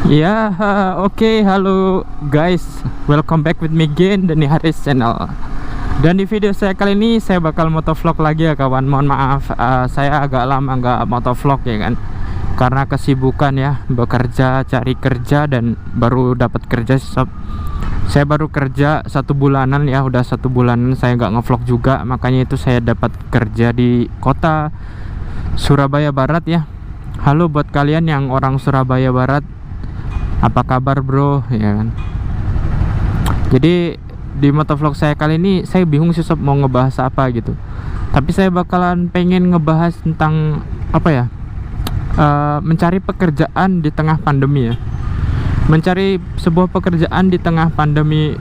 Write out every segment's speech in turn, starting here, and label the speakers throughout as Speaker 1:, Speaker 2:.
Speaker 1: Ya, oke, halo guys, welcome back with me again, Dani Haris channel. Dan di video saya kali ini saya bakal motovlog lagi ya kawan. Mohon maaf, saya agak lama nggak motovlog ya kan, karena kesibukan ya, bekerja, cari kerja, dan baru dapat kerja sob. Saya baru kerja 1 bulanan ya, udah 1 bulanan saya nggak ngevlog juga, makanya itu saya dapat kerja di kota Surabaya Barat ya. Halo buat kalian yang orang Surabaya Barat, apa kabar bro ya kan. Jadi di motovlog saya kali ini saya bingung sih sob mau ngebahas apa gitu, tapi saya bakalan pengen ngebahas tentang apa ya, mencari pekerjaan di tengah pandemi ya. Mencari sebuah pekerjaan di tengah pandemi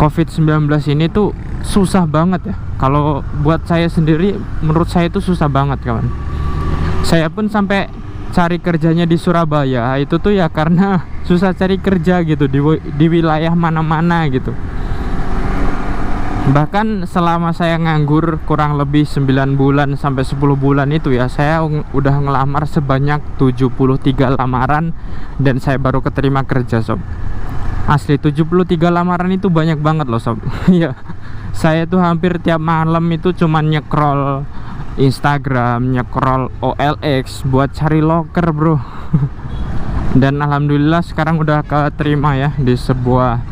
Speaker 1: COVID-19 ini tuh susah banget ya. Kalau buat saya sendiri, menurut saya itu susah banget kawan. Saya pun sampai cari kerjanya di Surabaya itu tuh ya karena susah cari kerja gitu di wilayah mana-mana gitu. Bahkan selama saya nganggur kurang lebih 9 bulan sampai 10 bulan itu ya, saya udah ngelamar sebanyak 73 lamaran dan saya baru keterima kerja sob. Asli 73 lamaran itu banyak banget loh sob. Ya, saya tuh hampir tiap malam itu cuman nyekrol Instagram, nyekrol OLX buat cari loker bro. Dan alhamdulillah sekarang udah keterima ya di sebuah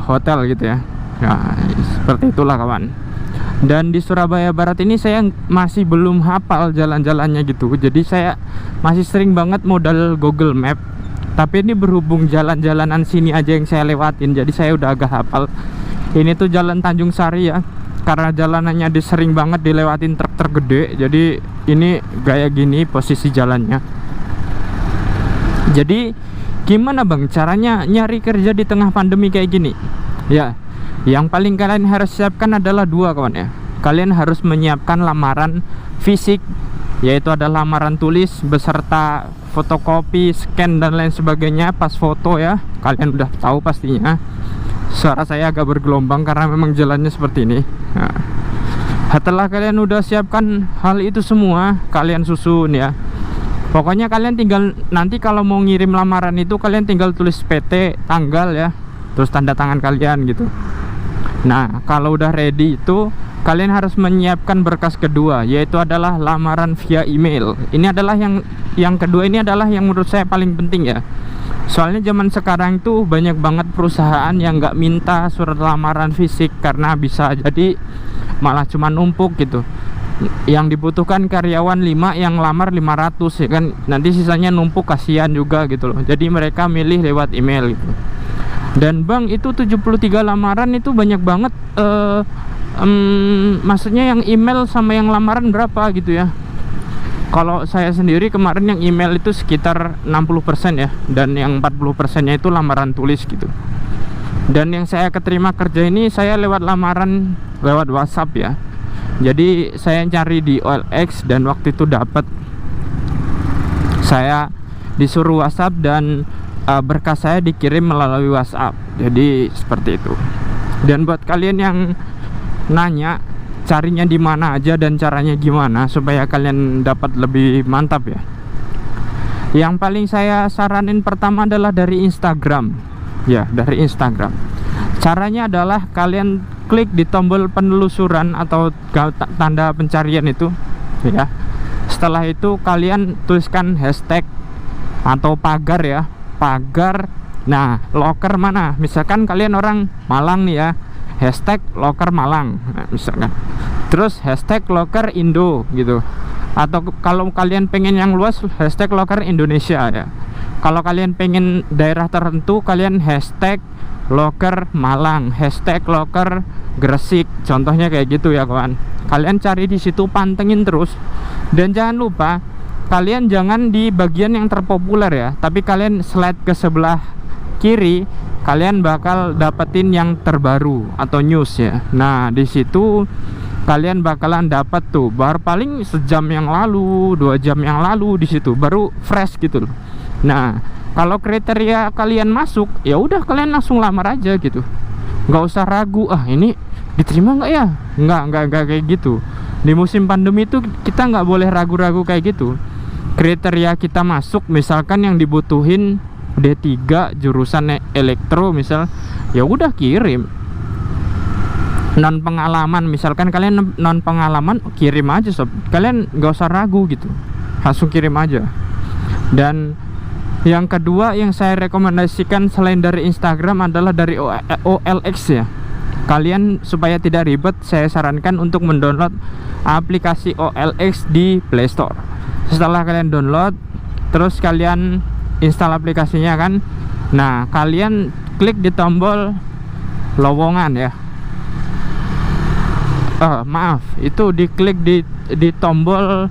Speaker 1: hotel gitu ya. Nah, seperti itulah kawan. Dan di Surabaya Barat ini saya masih belum hafal jalan-jalannya gitu. Jadi saya masih sering banget modal Google Map. Tapi ini berhubung jalan-jalanan sini aja yang saya lewatin, jadi saya udah agak hafal. Ini tuh Jalan Tanjung Sari ya, karena jalanannya sering banget dilewatin truk gede. Jadi ini gaya gini posisi jalannya. Jadi gimana bang caranya nyari kerja di tengah pandemi kayak gini? Ya, yang paling kalian harus siapkan adalah 2 kawan ya. Kalian harus menyiapkan lamaran fisik, yaitu ada lamaran tulis beserta fotokopi, scan dan lain sebagainya pas foto ya. Kalian udah tahu pastinya. Suara saya agak bergelombang karena memang jalannya seperti ini. Nah, setelah kalian udah siapkan hal itu semua, kalian susun ya. Pokoknya kalian tinggal nanti kalau mau ngirim lamaran itu kalian tinggal tulis PT, tanggal ya, terus tanda tangan kalian gitu. Nah, kalau udah ready itu kalian harus menyiapkan berkas kedua, yaitu adalah lamaran via email. Ini adalah yang kedua, ini adalah yang menurut saya paling penting ya. Soalnya zaman sekarang tuh banyak banget perusahaan yang nggak minta surat lamaran fisik karena bisa jadi malah cuma numpuk gitu. Yang dibutuhkan karyawan 5, yang lamar 500 ya kan. Nanti sisanya numpuk, kasihan juga gitu loh. Jadi mereka milih lewat email gitu. Dan bang, itu 73 lamaran itu banyak banget. Maksudnya yang email sama yang lamaran berapa gitu ya. Kalau saya sendiri kemarin yang email itu sekitar 60% ya, dan yang 40% nya itu lamaran tulis gitu. Dan yang saya keterima kerja ini saya lewat lamaran lewat WhatsApp ya. Jadi saya cari di OLX dan waktu itu dapat. Saya disuruh WhatsApp dan berkas saya dikirim melalui WhatsApp. Jadi seperti itu. Dan buat kalian yang nanya carinya di mana aja dan caranya gimana supaya kalian dapat lebih mantap ya, yang paling saya saranin pertama adalah dari Instagram ya. Dari Instagram caranya adalah kalian klik di tombol penelusuran atau tanda pencarian itu ya. Setelah itu kalian tuliskan hashtag atau pagar ya, pagar. Nah, loker mana, misalkan kalian orang Malang nih ya, hashtag loker Malang misalkan, terus hashtag loker Indo gitu. Atau kalau kalian pengen yang luas, hashtag loker Indonesia ya. Kalau kalian pengen daerah tertentu, kalian hashtag loker Malang, hashtag loker Gresik, contohnya kayak gitu ya kawan. Kalian cari di situ, pantengin terus. Dan jangan lupa kalian jangan di bagian yang terpopuler ya, tapi kalian slide ke sebelah kiri, kalian bakal dapetin yang terbaru atau news ya. Nah, di situ kalian bakalan dapat tuh baru paling sejam yang lalu, 2 jam yang lalu, di situ baru fresh gitu loh. Nah, kalau kriteria kalian masuk, ya udah kalian langsung lamar aja gitu. Nggak usah ragu, ini diterima nggak ya? Nggak kayak gitu. Di musim pandemi itu kita nggak boleh ragu-ragu kayak gitu. kriteria kita masuk, misalkan yang dibutuhin D3 jurusan elektro misal, ya udah kirim. Non pengalaman, misalkan kalian non pengalaman, kirim aja sob, kalian nggak usah ragu gitu, langsung kirim aja. Dan yang kedua yang saya rekomendasikan selain dari Instagram adalah dari OLX ya. Kalian supaya tidak ribet, saya sarankan untuk mendownload aplikasi OLX di Play Store. Setelah kalian download, terus kalian install aplikasinya kan. Nah, kalian klik di tombol lowongan ya. Maaf, itu diklik di tombol,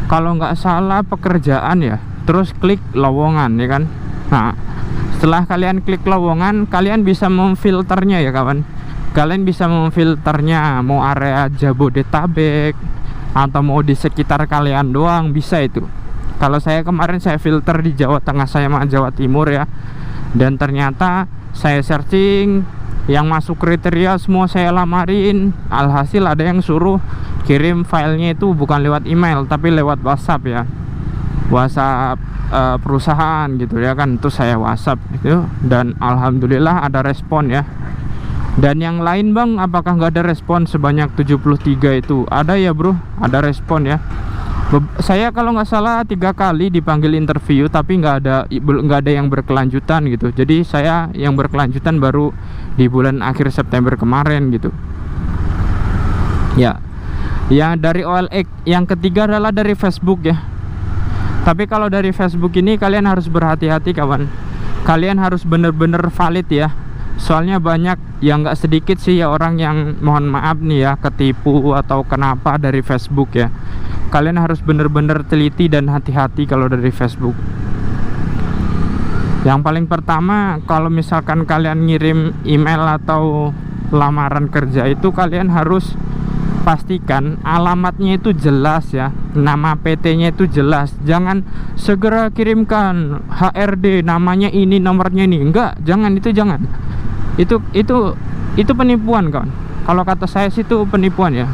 Speaker 1: kalau nggak salah pekerjaan ya. Terus klik lowongan ya kan. Nah, setelah kalian klik lowongan, kalian bisa memfilternya ya kawan. Kalian bisa memfilternya mau area Jabodetabek atau mau di sekitar kalian doang, bisa itu. Kalau saya kemarin saya filter di Jawa Tengah sama Jawa Timur ya. Dan ternyata saya searching, yang masuk kriteria semua saya lamarin. Alhasil ada yang suruh kirim filenya itu bukan lewat email tapi lewat WhatsApp ya. WhatsApp perusahaan gitu ya kan. Terus saya WhatsApp gitu, dan alhamdulillah ada respon ya. Dan yang lain bang, apakah nggak ada respon? Sebanyak 73 itu ada ya bro, ada respon ya. Saya kalau nggak salah 3 kali dipanggil interview tapi nggak ada yang berkelanjutan gitu. Jadi saya yang berkelanjutan baru di bulan akhir September kemarin gitu ya. Ya dari OLX. Yang ketiga adalah dari Facebook ya. Tapi kalau dari Facebook ini kalian harus berhati-hati kawan. Kalian harus bener-bener valid ya. Soalnya banyak yang nggak sedikit sih ya orang yang mohon maaf nih ya ketipu atau kenapa dari Facebook ya. Kalian harus bener-bener teliti dan hati-hati kalau dari Facebook. Yang paling pertama, kalau misalkan kalian ngirim email atau lamaran kerja itu, kalian harus pastikan alamatnya itu jelas ya, nama PT-nya itu jelas. Jangan segera kirimkan HRD namanya ini, nomornya ini. Enggak, jangan, itu jangan. Itu penipuan kawan. Kalau kata saya sih itu penipuan ya.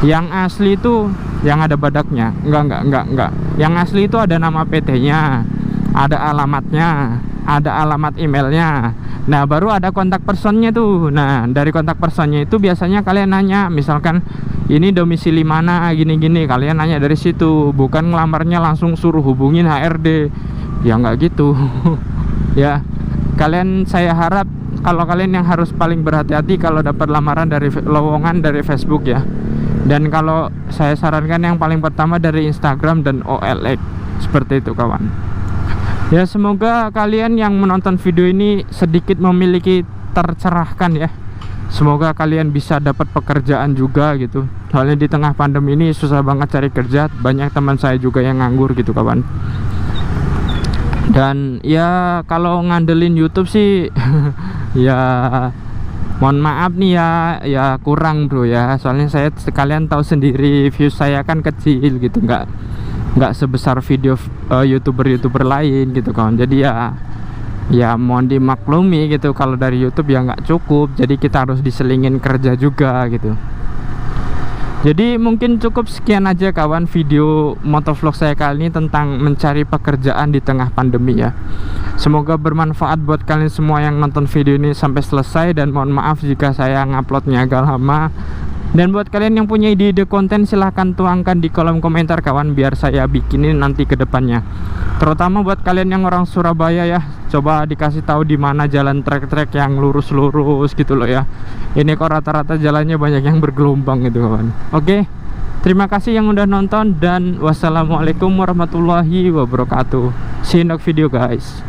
Speaker 1: Yang asli itu yang ada badaknya. Enggak. Yang asli itu ada nama PT-nya, ada alamatnya, ada alamat emailnya. Nah, baru ada kontak personnya tuh. Nah, dari kontak personnya itu biasanya kalian nanya, misalkan ini domisili mana, gini-gini. Kalian nanya dari situ, bukan ngelamarnya langsung suruh hubungin HRD. Ya nggak gitu. Ya, kalian, saya harap kalau kalian yang harus paling berhati-hati kalau dapat lamaran dari lowongan dari Facebook ya. Dan kalau saya sarankan yang paling pertama dari Instagram dan OLX. Seperti itu kawan. Ya, semoga kalian yang menonton video ini sedikit memiliki tercerahkan ya. Semoga kalian bisa dapat pekerjaan juga gitu. Soalnya di tengah pandemi ini susah banget cari kerja. Banyak teman saya juga yang nganggur gitu kawan. Dan ya kalau ngandelin YouTube sih ya mohon maaf nih ya kurang bro ya. Soalnya saya, kalian tahu sendiri, views saya kan kecil gitu, nggak sebesar video youtuber lain gitu kawan. Jadi ya mohon dimaklumi gitu, kalau dari YouTube ya nggak cukup, jadi kita harus diselingin kerja juga gitu. Jadi mungkin cukup sekian aja kawan video motovlog saya kali ini tentang mencari pekerjaan di tengah pandemi ya. Semoga bermanfaat buat kalian semua yang nonton video ini sampai selesai, dan mohon maaf jika saya nguploadnya agak lama. Dan buat kalian yang punya ide-ide konten, silahkan tuangkan di kolom komentar kawan, biar saya bikinin nanti ke depannya. Terutama buat kalian yang orang Surabaya ya, coba dikasih tahu di mana jalan trek-trek yang lurus-lurus gitu loh ya. Ini kok rata-rata jalannya banyak yang bergelombang gitu kawan. Oke, terima kasih yang udah nonton, dan wassalamualaikum warahmatullahi wabarakatuh. See you next video guys.